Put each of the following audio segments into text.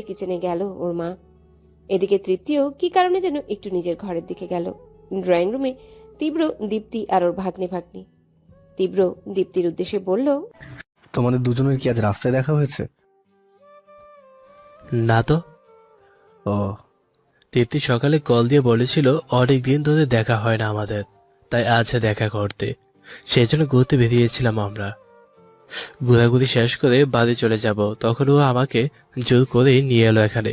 কিচেনে গেল ওর মা। এদিকে তৃপ্তিও কি কারণে যেন একটু নিজের ঘরের দিকে গেল। ড্রয়িং রুমে তীব্র, দীপ্তি আর ওর ভাগ্নি। তীব্র দীপ্তির উদ্দেশ্যে বলল, তোমাদের দুজনের কি আজ রাস্তায় দেখা হয়েছে? না তো। ও, দীপ্তি সকালে কল দিয়ে বলেছিল অনেক দিন ধরে দেখা হয় না আমাদের, তাই আজ দেখা করতে। সেই জন্য ঘুরতে বেরিয়েছিলাম আমরা। ঘোরাঘুরি শেষ করে বাড়ি চলে যাব, তখন ও আমাকে জোর করে নিয়ে এলো এখানে।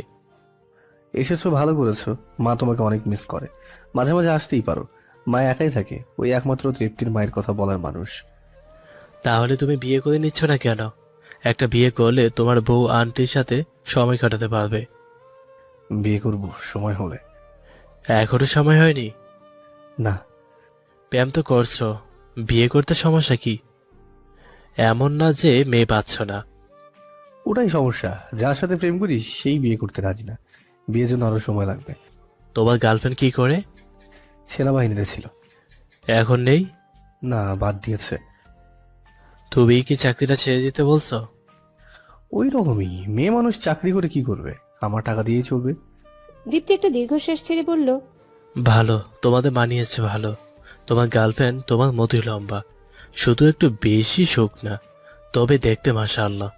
এসেছো, ভালো করেছো। মা তোমাকে অনেক মিস করে, মাঝে মাঝে আসতেই পারো। মা একাই থাকে, ওই একমাত্র তৃপ্তির মায়ের কথা বলার মানুষ। তাহলে তুমি বিয়ে করে নিচ্ছ না কেন? একটা বিয়ে করলে তোমার বউ আন্টির সাথে সময় কাটাতে পারবে। বিয়ে করব সময় হলে। এখনো সময় হয়নি? না, প্রেম তো করছো, বিয়ে করতে সমস্যা কি? এমন না যে মেয়ে পাচ্ছ না। ওটাই সমস্যা, যার সাথে প্রেম করি সেই বিয়ে করতে রাজি না। বিয়ের জন্য আরো সময় লাগবে। তোমার গার্লফ্রেন্ড কি করে? সেনাবাহিনীতে ছিল। এখন নেই? না, বাদ দিয়েছে। তুমি কি চাকরিটা ছেড়ে দিতে বলছো? ওই রকমই, মেয়ে মানুষ চাকরি করে কি করবে, আমার টাকা দিয়েই চলবে। দীপ্তি একটা দীর্ঘশ্বাস ছেড়ে বলল, ভালো, তোমাদের মানিয়েছে ভালো। তোমার গার্লফ্রেন্ড তোমার মতোই লম্বা, শুধু একটু বেশি শোক না, তবে দেখতে মাশাআল্লাহ।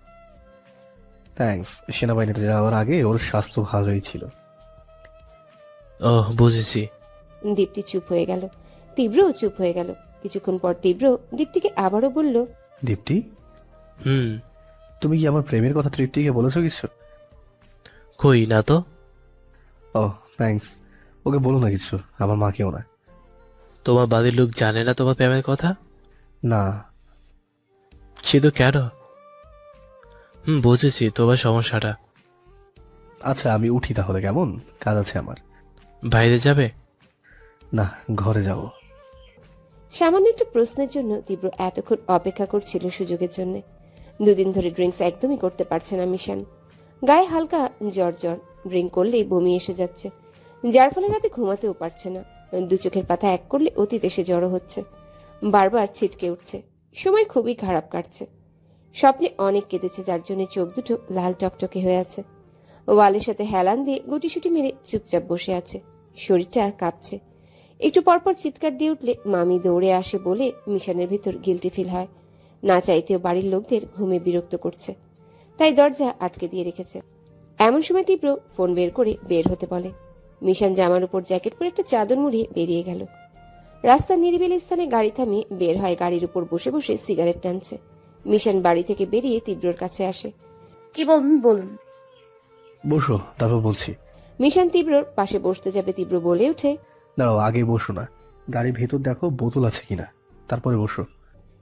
থ্যাঙ্কস। সেনাবাহিনীতে যাওয়ার আগে ওর স্বাস্থ্য ভালোই ছিল। ওহ, বুঝেছি। দীপ্তি চুপ হয়ে গেল। তীব্রও চুপ হয়ে গেল। কিছুক্ষণ পর তীব্র দীপ্তিকে আবারও বলল, দীপ্তি, হুম। তুমি কি আমার প্রেমের কথা তৃপ্তিকে বলেছো কিছু? কই না তো। ও, থ্যাঙ্কস। ওকে বলো না কিছু, আমার মাকেও না। তোমার বাড়ির লোক জানে না তোমার প্রেমের কথা? না। কিন্তু কেন? বুঝেছি তোমার সমস্যাটা। আচ্ছা, আমি উঠি তাহলে, কেমন? কাজ আছে আমার। বাইরে যাবে? না, ঘরে যাব। সামান্য একটা প্রশ্নের জন্য তীব্র এতক্ষণ অপেক্ষা করছিল সুযোগের জন্য। দুদিন ধরে ড্রিঙ্কস একদমই করতে পারছে না মিশান। গায়ে হালকা জ্বর, ড্রিঙ্ক করলেই বমি এসে যাচ্ছে, যার ফলে রাতে ঘুমাতেও পারছে না। দু চোখের পাতা এক করলে অতীত এসে জড়ো হচ্ছে, বারবার ছিটকে উঠছে। সময় খুবই খারাপ কাটছে। স্বপ্নে অনেক কেঁদেছে, যার জন্য চোখ দুটো লাল টকটকে হয়ে আছে। ওয়ালের সাথে হেলান দিয়ে গুটিসুটি মেরে চুপচাপ বসে আছে। শরীরটা কাঁপছে। একটু পরপর চিৎকার দিয়ে উঠলে মামি দৌড়ে আসে বলে মিশনের ভিতর গিল্টি ফিল হয়। না চাইতেও বাড়ির লোকদের ঘুমে বিরক্ত করছে, তাই দরজা আটকে দিয়ে রেখেছে। এমন সময় তীব্র ফোন বের করে বের হতে বলে। মিশন জামার উপর জ্যাকেট পরে একটা চাদর মুড়িয়ে বেরিয়ে গেল। রাস্তার নিরিবিলি স্থানে গাড়ি থামিয়ে বের হয়, গাড়ির উপর বসে বসে সিগারেট টানছে। মিশন বাড়ি থেকে বেরিয়ে তীব্রর কাছে আসে। কি বলুন বলুন। বসো, তারপর বলছি। মিশন তীব্রর পাশে বসতে যাবে, তীব্র বলে ওঠে, দাঁড়াও, আগে বসো না। গাড়ির ভেতর দেখো বোতল আছে কিনা, তারপরে বসো।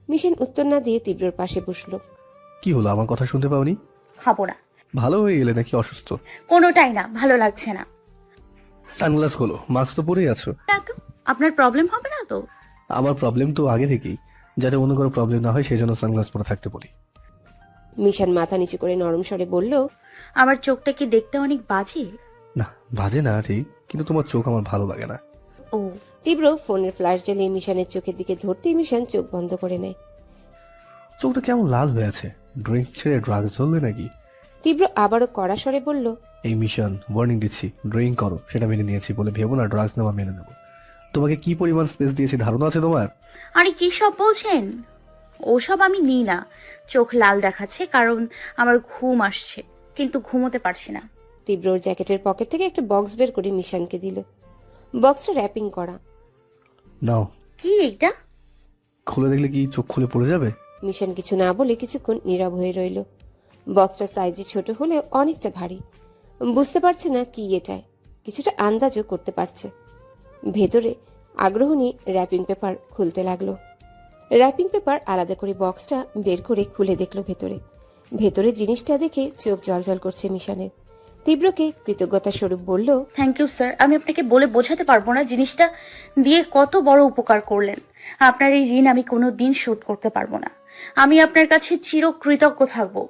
মিশন উত্তর না দিয়ে তীব্রর পাশে বসলো। কি হলো, আমার কথা শুনতে পাওনি? খাবো না। ভালো হয়ে গেলে নাকি অসুস্থ? কোনোটাই না, ভালো লাগছে না। সানগ্লাস খোলো, মাস্ক তো পরেই আছো। না তো, আপনার প্রবলেম হবে না তো? আমার প্রবলেম তো আগে থেকেই, যাতে অন্য কোনো প্রবলেম না হয় সেই জন্য সানগ্লাস পরে থাকতে বলি। মিশন মাথা নিচু করে নরম স্বরে বলল, আমার চোখটা কি দেখতে অনেক বাজে? না, বাজে না ঠিক, কিন্তু তোমার চোখ আমার ভালো লাগে না। ও, তীব্র ফোনের ফ্ল্যাশ জ্বালিয়ে মিশনের চোখের দিকে ধরতেই মিশন চোখ বন্ধ করে নেয়। চোখটা কেমন লাল হয়ে আছে, ড্রিঙ্কস ছেড়ে ড্রাগস ধরলে নাকি? তীব্র আবারও কড়া স্বরে বলল, এই মিশন, ওয়ার্নিং দিচ্ছি, ড্রিঙ্ক করো সেটা মেনে নিয়েছি বলে ভেবো না ড্রাগস নেওয়া মেনে নেবো। তোমাকে কি পরিমাণ স্পেস দিয়েছি ধারণা আছে তোমার? আরে কি সব বলছেন? ওসব আমি নিই না। চোখ লাল দেখাচ্ছে কারণ আমার ঘুম আসছে, কিন্তু ঘুমোতে পারছি না। তীব্রর জ্যাকেটের পকেট থেকে একটা বক্স বের করে মিশনকে দিল। বক্সটা র্যাপিং করা। নাও, কি এটা? খুলে দেখলে কি চোখ খুলে পড়ে যাবে? মিশন কিছু না বলে কিছুক্ষণ নীরব হয়ে রইল। বক্সটা সাইজে ছোট হলেও অনেকটা ভারী। বুঝতে পারছে না কি এটায়, কিছুটা আন্দাজও করতে পারছে। ভেতরে আগ্রহ নিয়ে র্যাপিং পেপার খুলতে লাগলো। র্যাপিং পেপার আলাদা করে বক্সটা বের করে খুলে দেখলো ভেতরে জিনিসটা দেখে চোখ জলজল করছে মিশনের। তীব্রকে কৃতজ্ঞতা স্বরূপ বলল, থ্যাংক ইউ স্যার। আমি আপনাকে বলে বোঝাতে পারবো না জিনিসটা দিয়ে কত বড় উপকার করলেন। আপনার এই ঋণ আমি কোনো দিন শোধ করতে পারবো না। আমি আপনার কাছে চিরকৃতজ্ঞ থাকবো।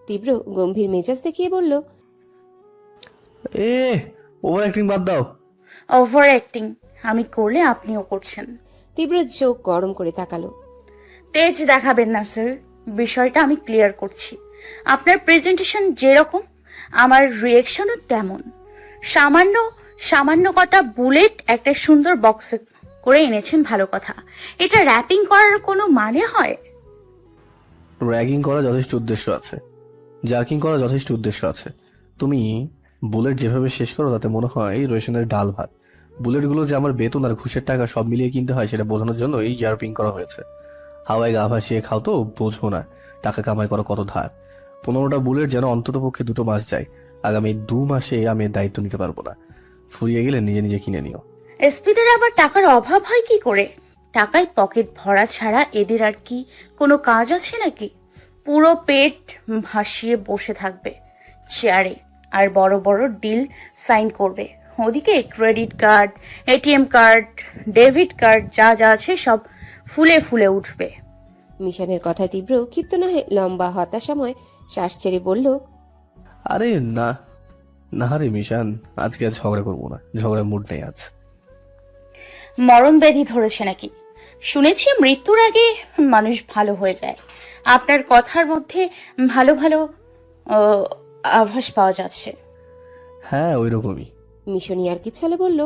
তীব্র গম্ভীর মেজাজ দেখিয়ে বলল, এ, ওভার অ্যাক্টিং বাদ দাও। ওভার অ্যাক্টিং আমি করলে আপনিও করছেন। তীব্র চোখ গরম করে তাকালো। তেজ দেখাবেন না স্যার, বিষয়টা আমি ক্লিয়ার করছি। আপনার প্রেজেন্টেশন যেরকম, আমার রিয়েকশনও তেমন। সামান্য সামান্য কটা বুলেট একটা সুন্দর বক্সে করে এনেছেন, ভালো কথা। এটা র্যাপিং করার কোনো মানে হয়? র্যাগিং করা যথেষ্ট উদ্দেশ্য আছে, জার্কিং করা যথেষ্ট উদ্দেশ্য আছে। তুমি বুলেট যেভাবে শেষ করো তাতে মনে হয় রেশনের ডাল ভাত। বুলেটগুলো যে আমার বেতন আর ঘুষের টাকা সব মিলিয়ে কিনতে হয় সেটা বোঝানোর জন্য এই জার্পিং করা হয়েছে। হাওয়ায় গা ভাসিয়ে খাও তো বোঝো না টাকা কামাই করা কত ধার। 15টা বুলেট যেন অন্তত পক্ষে 2 মাস যায়। আগামী 2 মাসে আমি এর দায়িত্ব নিতে পারবো না। ফুরিয়ে গেলে নিজে নিজে কিনে নিও। এসপিদের আবার টাকার অভাব হয় কি করে? টাকায় পকেট ভরা ছাড়া এদের আর কি কোনো কাজ আছে নাকি? পুরো পেট ভাসিয়ে বসে থাকবে চেয়ারে আর বড় বড় ডিল সাইন করবে। ওদিকে credit card, ATM card, debit card যা যা আছে সব ফুলে ফুলে উঠবে। মিশানের কথায় তীব্র ক্ষিপ্ত না হয়ে লম্বা হতাশাময় শ্বাস ছেড়ে বলল, আরে না না রে মিশান, আজকে আর ঝগড়া করবো না, ঝগড়ার মুড নেই আজ। মরণ ব্যাধি ধরেছে নাকি? শুনেছি মৃত্যুর আগে মানুষ ভালো হয়ে যায়। আপনার কথার মধ্যে ভালো ভালো আভাস পাওয়া যাচ্ছে। হ্যাঁ ওই রকমই। মিশনী আর কি ছলে বলল,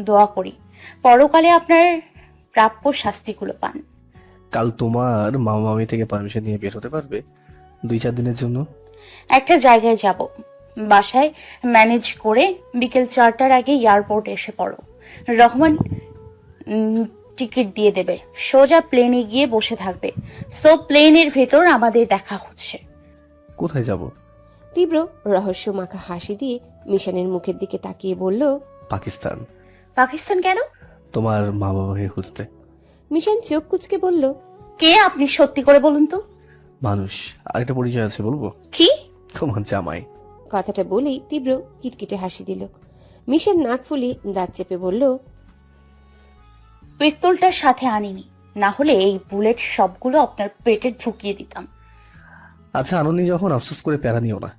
দোয়া করি পরকালে আপনার প্রাপ্য শাস্তিগুলো পান। কাল তোমার মামা মামি থেকে পারমিশন নিয়ে বের হতে পারবে 2-4 দিনের জন্য? একটা জায়গায় যাব, বাসায় ম্যানেজ করে বিকেল 4টার আগে এয়ারপোর্টে এসে পড়ো। রহমান টিকিট দিয়ে দেবে, সোজা প্লেনে গিয়ে বসে থাকবে। সো প্লেনের ভেতর আমাদের দেখা হচ্ছে। কোথায় যাব? তীব্র রহস্য মাখা হাসি দিয়ে মিশনের মুখের দিকে তাকিয়ে বলল, পাকিস্তান। পাকিস্তান কেন? তোমার মা বাবাকে খুঁজতে। মিশন চোখ কুচকে বলল, কে আপনি? সত্যি করে বলুন তো। মানুষ, আরেকটা পরিচয় আছে বলবো? কি? তোমার জামাই। কথাটা বলেই তীব্র কিটকিটে হাসি দিল। মিশন নাক ফুলিয়ে দাঁত চেপে বলল, পিস্তলটার সাথে আনিনি, না হলে এই বুলেট সবগুলো আপনার পেটে ঢুকিয়ে দিতাম। আচ্ছা আনন্দি, যখন আফসোস করে প্যারা নিও না,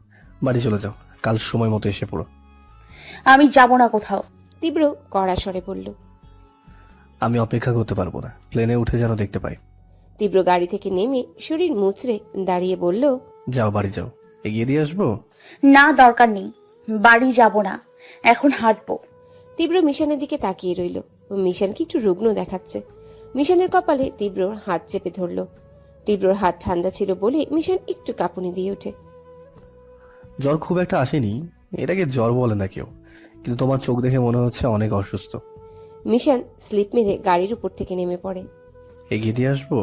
বাড়ি চলে যাও, কাল সময় মতো এসে পড়ো। আমি যাব না কোথাও। তীব্র কড়া স্বরে বলল। আমি অপেক্ষা করতে পারবো না, প্লেনে উঠে যেন দেখতে পাই। তীব্র গাড়ি থেকে নেমে শরীর মুচড়ে দাঁড়িয়ে বলল, যাও বাড়ি যাও, এগিয়ে দিয়ে আসবো। না, দরকার নেই, বাড়ি যাব না, এখন হাঁটবো। তীব্র মিশনের দিকে তাকিয়ে রইল। মিশনকে একটু রুগ্ন দেখাচ্ছে। মিশনের কপালে তীব্রর হাত চেপে ধরল। তীব্রর হাত ঠান্ডা ছিল বলে মিশন একটু কাঁপুনি দিয়ে ওঠে। জ্বর খুব একটা আসেনি, এটাকে জ্বর বলে না কেউ, কিন্তু তোমার চোখ দেখে মনে হচ্ছে অনেক অসুস্থ। মিশন স্লিপ মেরে গাড়ির উপর থেকে নেমে পড়ে। এগিয়ে দিয়ে আসবো?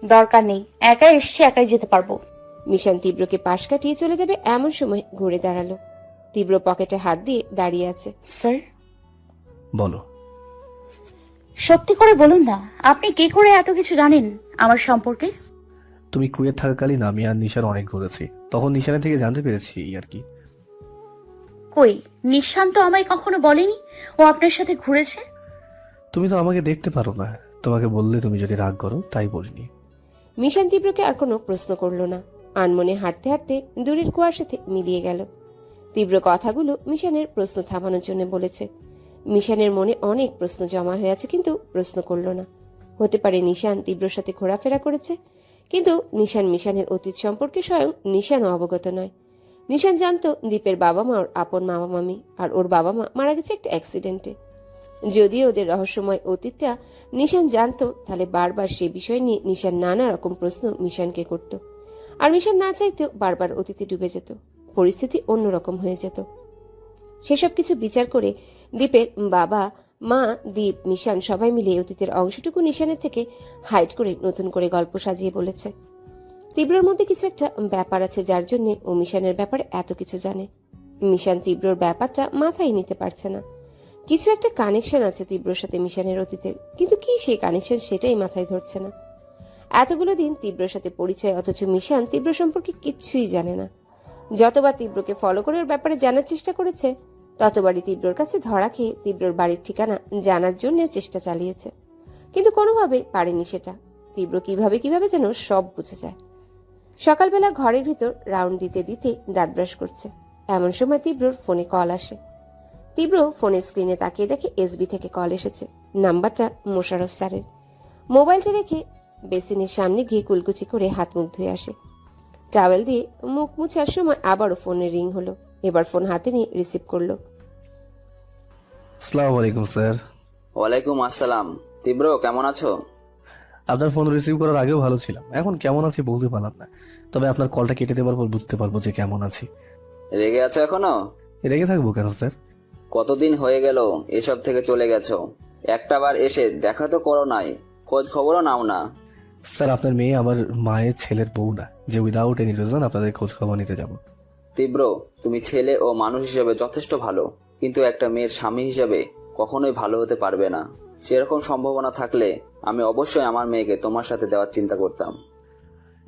দরকার নেই, একাই এসছি, একাই যেতে পারবো। মিশন তীব্রকে পাশ কাটিয়ে চলে যাবে এমন সময় ঘুরে দাঁড়ালো। তীব্র পকেটে হাত দিয়ে দাঁড়িয়ে আছে। স্যার? বলো। সত্যি করে বলুন না, আপনি কি করে এত কিছু জানেন আমার সম্পর্কে? তুমি কুয়েত থাকাকালীন আমি আর নিশান অনেক ঘুরেছি, তখন নিশানের থেকে জানতে পেরেছি আর কি। কই, নিঃশান্ত আমায় কখনো বলেনি ও আপনার সাথে ঘুরেছে। তুমি তো আমাকে দেখতে পারো না, তোমাকে বললে তুমি যদি রাগ করো, তাই বলিনি। মিশন তীব্রকে আর কোনো প্রশ্ন করলো না। আনমনে হাঁটতে হাঁটতে দূরের কুয়ার সাথে মিলিয়ে গেল। তীব্র কথাগুলো মিশনের প্রশ্ন থামানোর জন্য বলেছে। মিশনের মনে অনেক প্রশ্ন জমা হয়ে আছে, কিন্তু প্রশ্ন করলো না। হতে পারে নিশান তীব্রর সাথে ঘোরাফেরা করেছে, কিন্তু নিশান মিশনের অতীত সম্পর্কে স্বয়ং নিশানও অবগত নয়। নিশান জানতো দীপের বাবা মা ওর আপন মামা মামি, আর ওর বাবা মা মারা গেছে একটা অ্যাক্সিডেন্টে। যদিও ওদের রহস্যময় অতীতটা নিশান জানতো, তাহলে বারবার সে বিষয় নিয়ে নিশান নানা রকম প্রশ্ন মিশানকে করত। আর মিশন না চাইতেও বারবার অতীতে ডুবে যেত, পরিস্থিতি অন্যরকম হয়ে যেত। সেসব কিছু বিচার করে দীপের বাবা মা, দীপ, মিশান সবাই মিলে অতীতের অংশটুকু নিশানের থেকে হাইড করে নতুন করে গল্প সাজিয়ে বলেছে। তীব্রর মধ্যে কিছু একটা ব্যাপার আছে যার জন্য ও মিশানের ব্যাপারে এত কিছু জানে। মিশান তীব্রর ব্যাপারটা মাথায় নিতে পারছে না। কিছু একটা কানেকশন আছে তীব্রর সাথে মিশনের অতীতের, কিন্তু কি সেই কানেকশন সেটাই মাথায় ধরছে না। এতগুলো দিন তীব্রর সাথে পরিচয়, অথচ মিশান তীব্র সম্পর্কে কিচ্ছুই জানে না। যতবার তীব্রকে ফলো করে ওর ব্যাপারে জানার চেষ্টা করেছে, ততবারই তীব্রর কাছে ধরা খেয়ে তীব্রর বাড়ির ঠিকানা জানার জন্যও চেষ্টা চালিয়েছে, কিন্তু কোনোভাবে পারেনি সেটা। তীব্র কিভাবে যেন সব বুঝে যায়। সকালবেলা ঘরের ভিতর রাউন্ড দিতে দিতে দাঁত ব্রাশ করছে, এমন সময় তীব্রর ফোনে কল আসে। তীব্র ফোনের স্ক্রিনে তাকিয়ে দেখে এসবি থেকে কল এসেছে। নাম্বারটা মোশাররফ স্যারের। মোবাইলটা রেখে বেসিনের সামনে গিয়ে কুলকুচি করে হাত মুখ ধুয়ে আসে। টাওয়েল দিয়ে মুখ মুছার সময় আবারও ফোনের রিং হলো। এবার ফোন হাতে নিয়ে রিসিভ করলো। আসসালামু আলাইকুম স্যার। ওয়ালাইকুম আসসালাম। তীব্র, কেমন আছো? আপনার ফোন রিসিভ করার আগেও ভালো ছিলাম, এখন কেমন আছি বলতে পারলাম না। তবে আপনার কলটা কেটে দেওয়ার পর বুঝতে পারবো যে কেমন আছি। রেগে আছো এখনো? রেগে থাকবো কেন স্যার? কতদিন হয়ে গেল এসব থেকে চলে গেছো, একটা বার এসে দেখা তো করো নাই, খোঁজ খবরও নাও না। স্যার আপনার মেয়ে আমার মায়ের ছেলের বউ না যে উইদাউট এনি রিজন আপনাদের খোঁজ খবর নিতে যাব। তীব্র, তুমি ছেলে ও মানুষ হিসেবে যথেষ্ট ভালো, কিন্তু একটা মেয়ের স্বামী হিসেবে কখনোই ভালো হতে পারবে না। সেরকম সম্ভাবনা থাকলে আমি অবশ্যই আমার মেয়েকে তোমার সাথে দেওয়ার চিন্তা করতাম।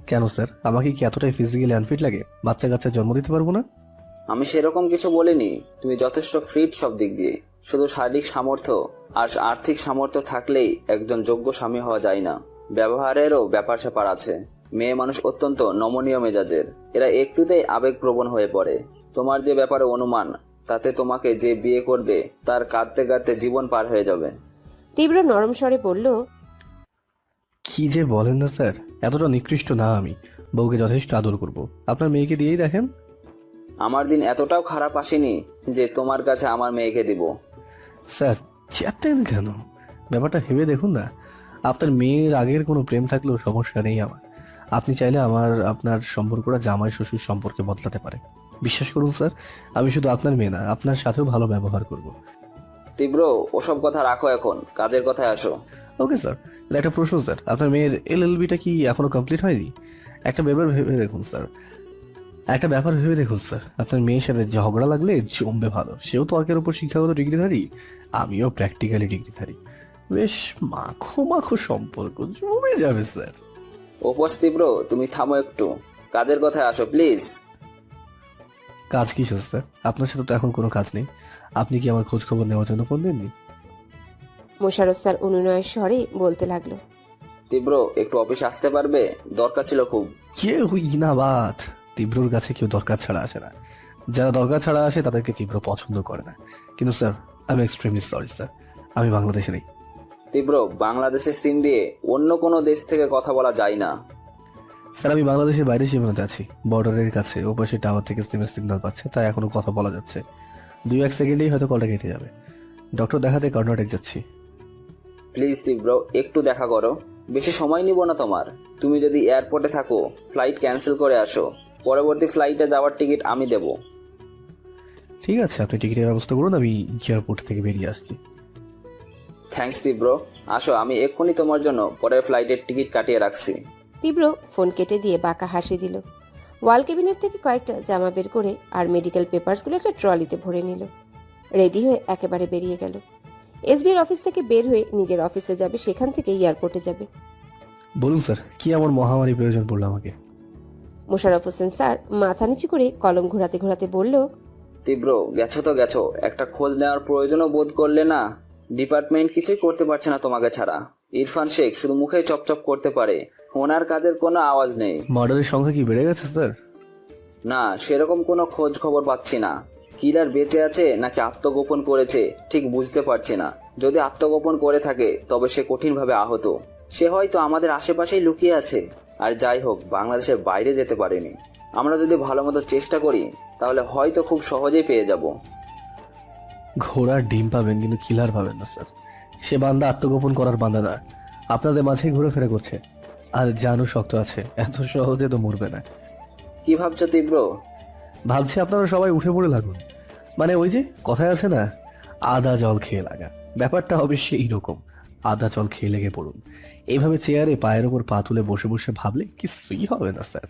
কেন স্যার, আমাকে কি এতটাই ফিজিক্যালি আনফিট লাগে? বাচ্চা কাচ্চা জন্ম দিতে পারবো না? আমি সেরকম কিছু বলিনি, তুমি যথেষ্ট ফিট সব দিক দিয়ে। শুধু শারীরিক সামর্থ্য আর আর্থিক সামর্থ্য থাকলেই একজন যোগ্য স্বামী হওয়া যায় না, ব্যবহারেরও ব্যাপার স্যাপার আছে। মেয়ে মানুষ অত্যন্ত নমনীয় মেজাজের, এরা একটুতেই আবেগপ্রবণ হয়ে পড়ে। তোমার যে ব্যাপারে অনুমান, তাতে তোমাকে যে বিয়ে করবে তার কাঁদতে কাঁদতে জীবন পার হয়ে যাবে। তীব্র নরম স্বরে বলল, কি যে বলেন না স্যার, এতটা নিকৃষ্ট না আমি। বউকে যথেষ্ট আদর করব, আপনার মেয়েকে দিয়েই দেখেন। আমার দিন এতটাও খারাপ আসেনি যে তোমার কাছে আমার মেয়েকে দিব। স্যার চেতেন কেন? ব্যাপারটা ভেবে দেখুন না। আপনার মেয়ের আগের কোনো প্রেম থাকলেও সমস্যা নেই আমার। আপনি চাইলে আপনার সম্পর্কটা জামাই শ্বশুর সম্পর্কে বদলাতে পারে। বিশ্বাস করুন স্যার, আমি শুধু আপনার মেয়ে না, আপনার সাথেও ভালো ব্যবহার করব। তীব্র, ওসব কথা রাখো, এখন কাজের কথায় আসো। Okay sir. একটা প্রশ্ন স্যার, আপনার মেয়ের LLB-টা কি এখনো কমপ্লিট হয়নি? একটা ব্যাপার ভেবে দেখুন স্যার, আপনার মেয়ের সাথে ঝগড়া লাগলে জমবে ভালো। সেও তো তর্কের উপর শিক্ষাগত ডিগ্রিধারী, আমিও প্র্যাকটিক্যালি ডিগ্রিধারী। বেশ মাখো মাখো সম্পর্ক জমে যাবে স্যার। উপোস তীব্র, তুমি থামো একটু, কাজের কথায় আসো প্লিজ। কাজ কি স্যার? আপনার সাথে তো এখন কোনো কাজ নেই। আপনি কি আমার খোঁজ খবর নেওয়ার জন্য ফোন দেননি? মোশাররফ স্যার অনুনয়ের স্বরে বলতে লাগলো। তীব্র, একটু অফিসে আসতে পারবে? দরকার ছিল খুব। কেউই না বাদ, তীব্রর কাছে কেউ দরকার ছাড়া আসে না। যারা দরকার ছাড়া আসে তাদেরকে তীব্র পছন্দ করে না। কিন্তু স্যার, আমি এক্সট্রিমলি সরি স্যার, আমি বাংলাদেশে নেই। তীব্র, বাংলাদেশের সিম দিয়ে অন্য কোনো দেশ থেকে কথা বলা যায় না। স্যার আমি বাংলাদেশের বাইরে সীমানাতে আছি, বর্ডারের কাছে। ওপাশে টাওয়ার থেকে সিমের সিগন্যাল পাচ্ছে, তাই এখনো কথা বলা যাচ্ছে। 2-1 সেকেন্ডেই হয়তো কলটা কেটে যাবে। ডক্টর দেখাতে কর্ণাটক যাচ্ছি। প্লিজ তীব্র, একটু দেখা করো, বেশি সময় নিব না তোমার। তুমি যদি এয়ারপোর্টে থাকো, ফ্লাইট ক্যান্সেল করে আসো, পরবর্তী ফ্লাইটে যাওয়ার টিকিট আমি দেব। ঠিক আছে, আপনি টিকিটের ব্যবস্থা করুন, আমি এয়ারপোর্ট থেকে বেরিয়ে আসছি। থ্যাঙ্কস তীব্র, আসো, আমি এক্ষুনি তোমার জন্য পরের ফ্লাইটের টিকিট কাটিয়ে রাখছি। তীব্র ফোন কেটে দিয়ে বাঁকা হাসি দিল। ওয়াল ক্যাবিনেট থেকে কয়েকটা জামা বের করে আর মেডিকেল পেপারসগুলো একটা ট্রলিতে ভরে নিল। রেডি হয়ে একেবারে বেরিয়ে গেল। এসবির অফিস থেকে বের হয়ে নিজের অফিসে যাবে, সেখান থেকে এয়ারপোর্টে যাবে। বলুন স্যার, কি এমন মহামারী প্রয়োজন পড়লো আমাকে? মোশাররফ হোসেন স্যার মাথা নিচু করে কলম ঘোরাতে ঘোরাতে বলল, তীব্র, গেছো তো গেছো, একটা খোঁজ নেওয়ার প্রয়োজনও বোধ করলে না? ডিপার্টমেন্ট কিছুই করতে পারছে না তোমাকে ছাড়া। ইরফান শেখ শুধু মুখে চপচপ করতে পারে, ওনার কাজের কোনো আওয়াজ নেই। মার্ডারের সংখ্যা কি বেড়ে গেছে স্যার? না, সেরকম কোনো খোঁজ খবর পাচ্ছি না। কিলার বেঁচে আছে নাকি আত্মগোপন করেছে ঠিক বুঝতে পারছি না। যদি আত্মগোপন করে থাকে তবে সে কঠিনভাবে আহত। সে হয়তো আমাদের আশেপাশেই লুকিয়ে আছে। আর যাই হোক, বাংলাদেশের বাইরে যেতে পারেনি। আমরা যদি ভালো মতো চেষ্টা করি তাহলে হয়তো খুব সহজেই পেয়ে যাব। ঘোড়ার ডিম পাবেন কিন্তু কিলার পাবেন না স্যার। সে বান্দা আত্মগোপন করার বান্দা না, আপনাদের মাঝেই ঘুরে করছে। আর জানু শক্ত আছে, এত সহজে তো মরবে না। কি ভাবছো তীব্র? ভাবছি আপনারা সবাই উঠে পড়ে লাগুন। মানে ওই যে কথায় আছে না, আদা জল খেয়ে লাগা, ব্যাপারটা হবে সেই রকম। আদা জল খেয়ে লেগে পড়ুন। এইভাবে চেয়ারে পায়ের ওপর পা তুলে বসে বসে ভাবলে কিছুই হবে না স্যার।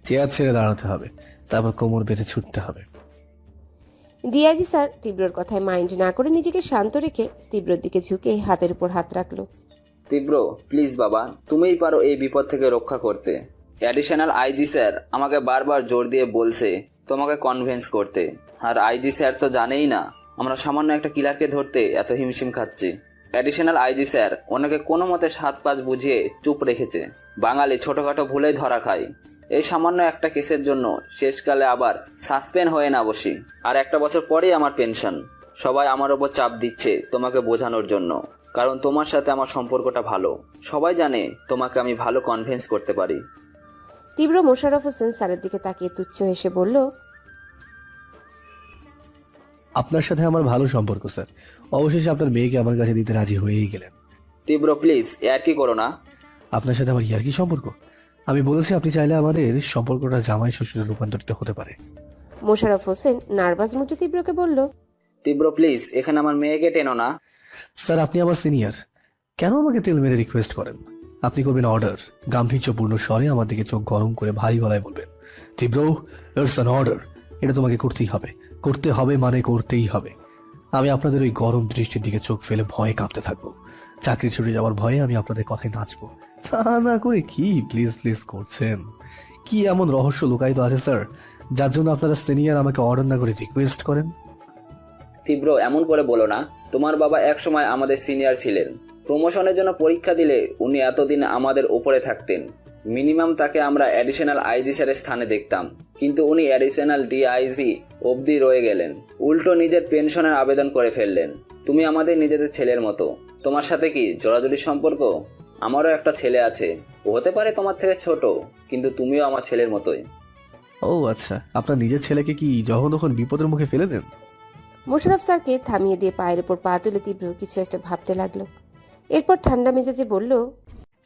চেয়ার ছেড়ে দাঁড়াতে হবে, তারপর কোমর বেঁধে ছুটতে হবে। ডিআইজি স্যার তীব্রর কথায় মাইন্ড না করে নিজেকে শান্ত রেখে তীব্রর দিকে ঝুঁকে হাতের উপর হাত রাখলো। তীব্র, প্লিজ বাবা, তুমিই পারো এই বিপদ থেকে রক্ষা করতে। অ্যাডিশনাল আইজি স্যার আমাকে বারবার জোর দিয়ে বলছে তোমাকে কনভিন্স করতে। আর আইজি স্যার তো জানেই না আমরা সামান্য একটা কিলারকে ধরতে এত হিমশিম খাচ্ছি। অ্যাডিশনাল আইজি স্যার ওনাকে কোনো মতে 7-5 বুঝিয়ে চুপ রেখেছে। বাঙালি ছোটখাটো ভুলেই ধরা খায়। এই সামান্য একটা কেসের জন্য শেষকালে আবার সাসপেন্ড হয়ে না বসি। আর 1 বছর পরেই আমার পেনশন। সবাই আমার ওপর চাপ দিচ্ছে তোমাকে বোঝানোর জন্য, কারণ তোমার সাথে আমার সম্পর্কটা ভালো। সবাই জানে তোমাকে আমি ভালো কনভিন্স করতে পারি। তীব্র মোশাররফ হোসেন স্যারের দিকে তাকিয়ে তুচ্ছ হেসে বলল, আপনার সাথে আমার ভালো সম্পর্ক স্যার। অবশেষে আপনার মেয়েকে আমার কাছে দিতে রাজি হয়েই গেলেন। তীব্র প্লিজ আর কি করো না। আপনার সাথে আমার ইয়ার্কি সম্পর্ক? আমি বলেছি আপনি চাইলে আমাদের সম্পর্কটা জামাই শ্বশুরে রূপান্তরিত হতে পারে। মোশাররফ হোসেন নার্ভাস মুডে তীব্রকে বলল, তীব্র প্লিজ এখানে আমার মেয়েকে টেনো না। স্যার আপনি আমার সিনিয়র, কেন আমাকে তেল মেরে রিকোয়েস্ট করেন? আপনি করবেন অর্ডার। গাম্ভীর্যপূর্ণ স্বরে আমার দিকে চোখ গরম করে ভারী গলায় বলবেন, তীব্র ইটস অ্যান অর্ডার। এটা তোমাকে করতেই হবে, করতে হবে মানে করতেই হবে। আমি আপনাদের ওই গরম দৃষ্টির দিকে চোখ ফেলে ভয়ে কাঁপতে থাকবো। চাকরি ছুটে যাওয়ার ভয়ে আমি আপনাদের কথায় নাচবো। তা না করে কি প্লিজ প্লিজ করছেন? কি এমন রহস্য লুকায়িত আছে স্যার, যার জন্য আপনারা সিনিয়র আমাকে অর্ডার না করে রিকোয়েস্ট করেন? তীব্র এমন করে বলো না। তোমার বাবা এক সময় আমাদের সিনিয়র ছিলেন। প্রমোশনের জন্য পরীক্ষা দিলে উনি এতদিন আমাদের উপরে থাকতেন। মিনিমাম তাকে আমরা অ্যাডিশনাল আইজি স্যারের স্থানে দেখতাম, কিন্তু উনি অ্যাডিশনাল ডিআইজি অবধি রয়ে গেলেন। উল্টো নিজের পেনশনের আবেদন করে ফেললেন। তুমি আমাদের নিজেদের ছেলের মতো। তোমার সাথে কি জোড়াজুড়ি সম্পর্ক? আমারও একটা ছেলে আছে, ও হতে পারে তোমার থেকে ছোট, কিন্তু তুমিও আমার ছেলের মতোই। ও আচ্ছা, আপনার নিজের ছেলেকে কি যখন তখন বিপদের মুখে ফেলে দেন? মোশাররফ স্যারকে থামিয়ে দিয়ে পায়ের উপর পা তুলে তীব্র কিছু একটা ভাবতে লাগলো। এরপর ঠান্ডা মেজাজে বলল,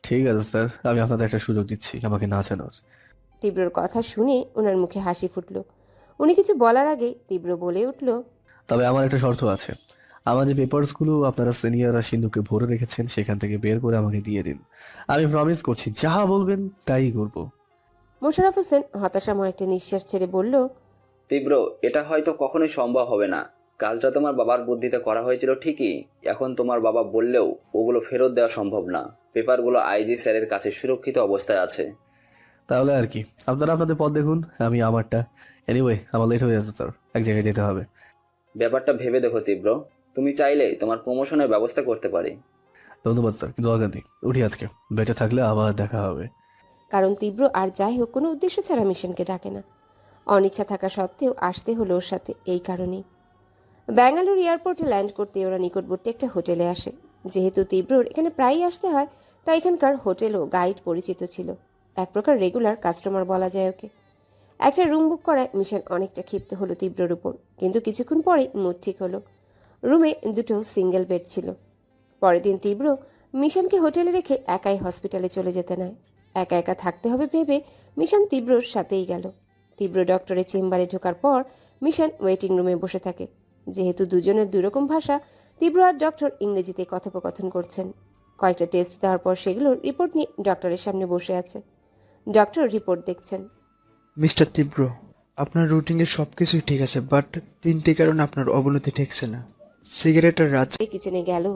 ঠিক আছে স্যার, আমি আপনাদের একটা সুযোগ দিচ্ছি আমাকে নাচানোর। তীব্রর কথা শুনে ওনার মুখে হাসি ফুটল। উনি কিছু বলার আগে তীব্র বলে উঠল, তবে আমার একটা শর্ত আছে। আমার যে পেপারসগুলো আপনারা সিনিয়ররা সিন্ধুকে ভরে রেখেছেন সেখান থেকে বের করে আমাকে দিয়ে দিন। আমি প্রমিস করছি যা বলবেন তাই করব। মোশাররফ হোসেন হতাশাময় একটা নিঃশ্বাস ছেড়ে বলল, তীব্র এটা হয়তো কখনোই সম্ভব হবে না। কাজটা তোমার বাবার বুদ্ধিতে করা হয়েছিল ঠিকই, এখন তোমার বাবা বললেও ওগুলো ফেরত দেওয়া সম্ভব না। পেপারগুলো আইজি স্যারের কাছে সুরক্ষিত অবস্থায় আছে। তাহলে আর কি, আপনারা আপনাদের পথ দেখুন, আমি আমারটা। এনিওয়ে আমার লেট হয়ে যাচ্ছে স্যার, এক জায়গায় যেতে হবে। ব্যাপারটা ভেবে দেখো তীব্র, তুমি চাইলে তোমার প্রমোশনের ব্যবস্থা করতে পারি। ধন্যবাদ স্যার, কিন্তু দরকার নেই, উঠি আজকে। বেঁচে থাকলে আবার দেখা হবে। কারণ তীব্র আর যাই হোক কোনো উদ্দেশ্য ছাড়া মিশনকে ডাকে না। অনিচ্ছা থাকা সত্ত্বেও আসতে হলো ওর সাথে এই কারণেই। ব্যাঙ্গালোর এয়ারপোর্টে ল্যান্ড করতে ওরা নিকটবর্তী একটা হোটেলে আসে। যেহেতু তীব্রর এখানে প্রায়ই আসতে হয়, তাই এখানকার হোটেল ও গাইড পরিচিত ছিল। এক প্রকার রেগুলার কাস্টমার বলা যায় ওকে। একটা রুম বুক করায় মিশন অনেকটা ক্ষিপ্ত হলো তীব্রর উপর, কিন্তু কিছুক্ষণ পরেই মুড ঠিক হলো। রুমে দুটো সিঙ্গেল বেড ছিল। পরের দিন তীব্র মিশনকে হোটেলে রেখে একাই হসপিটালে চলে যেতে নেয়। একা একা থাকতে হবে ভেবে মিশন তীব্রর সাথেই গেল। তীব্র ডক্টরের চেম্বারে ঢোকার পর মিশন ওয়েটিং রুমে বসে থাকে। যেহেতু দুজনের দুরকম ভাষা, তীব্র আর ডক্টর ইংরেজিতে কথোপকথন করছেন। কয়েকটা টেস্ট দেওয়ার পর সেগুলোর রিপোর্ট নিয়ে ডক্টরের সামনে বসে আছে। ডক্টর রিপোর্ট দেখছেন। মিস্টার তীব্র, আপনার রুটিনের সবকিছুই ঠিক আছে, বাট 3টি কারণে আপনার অবনতি ঠেকছে না। সিগারেট আর রাত কিচেনে গেল